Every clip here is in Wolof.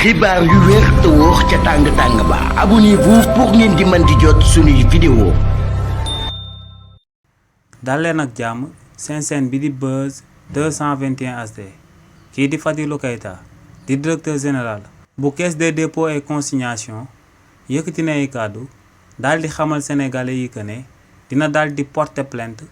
xibaar yu wér te wóor ca tàng-tàng ba abonnez-vous pour ngeen di mën di jot suñuy vidéo. dal leen ak jàmm seen chaîne bi di Buzz 221 HD kii di Fadilou Keita di directeur général bu caisse des dépôts et consignation yëkkati na ay kàddu daal di xamal sénégalais yi que ne dina daal di porter plainte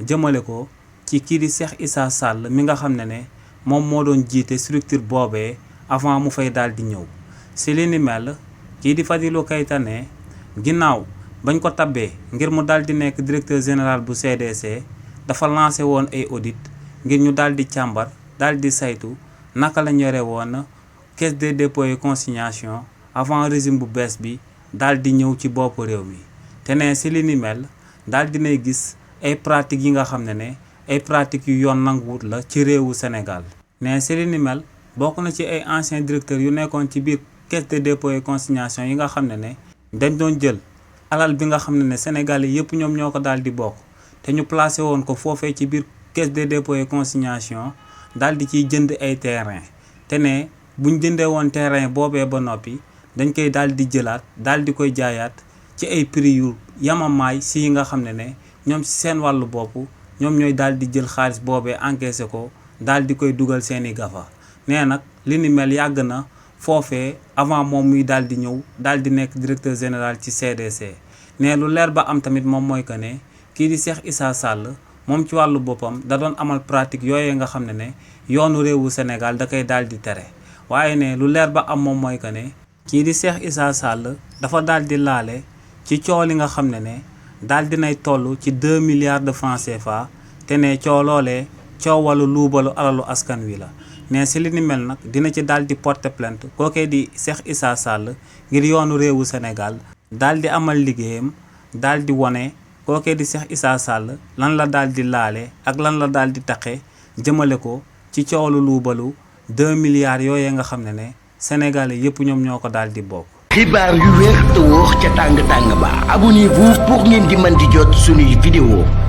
jëmale ko ci kii di Cheikh Issa Sall mi nga xam ne moom moo doon jiite structure boobee avant mu fay daal di ñëw si li ni mel kii di Fadilou Keita ne ginnaaw bañ ko tabbee ngir mu daal di nekk directeur général bu CDC dafa lancé woon ay audit ngir ñu daal di càmbar daal di saytu naka lañ yore woon caisse des dépôts et consignation avant régime bu bees bi daal di ñëw ci bopp réew mi te ne si li ni mel daal dinay gis ay pratiques yi nga xam ne ay pratiques yu yoon nanguwut la ci réewu Sénégal ne si li ni mel bokk na ci ay anciens directeurs yu nekkoon ci biir caisse des dépôts et consignation yi nga xam ne dañ doon jël alal bi nga xam ne Sénégalais yëpp ñoom ñoo ko daal di bokk te ñu placé woon ko foofee ci biir caisse des dépôts et consignation daal di ciy jënd ay terrain te ne buñ jëndee woon terrain boobee ba noppi dañ koy daal di jëlaat daal di koy jaayaat ci ay prix yu yamamaay si yi nga xam ne ñoom ci seen wàllu bopp ñoom ñooy daal di jël xaalis boobee encaissé ko daal di koy dugal seeni gafa nee nag li ni mel yàgg na foofee avant moom muy daal di ñëw daal di nekk directeur général ci CDC ne lu leer ba am tamit moom mooy que ne kii di Cheikh Issa Sall moom ci wàllu boppam da doon amal pratique yooyee nga xam ne yoonu réewu Sénégal da koy daal di tere waaye ne lu leer ba am moom mooy que ne kii di Cheikh Issa Sall dafa daal di laale ci coow li nga xam ne daal dinay toll ci 2 milliards de francs CFA te ne coow loolee coowalu luubalu alalu askan wi la ne si li ni mel nag dina ci daal di porter plainte kookee di Cheikh Issa Sall ngir yoonu réewu Sénégal daal di amal liggéeyam daal di wone kookee di Cheikh Issa Sall lan la daal di laale ak lan la daal di taqe jëmale ko ci coowlu luubalu 2 milliards yooyee nga xam ne Sénégalais yëpp ñoom ñoo ko daal di bokk. xibaar yu wér te wóor ca tàng-tàng ba abonnez-vous pour ngeen di mën di jot suñuy vidéo.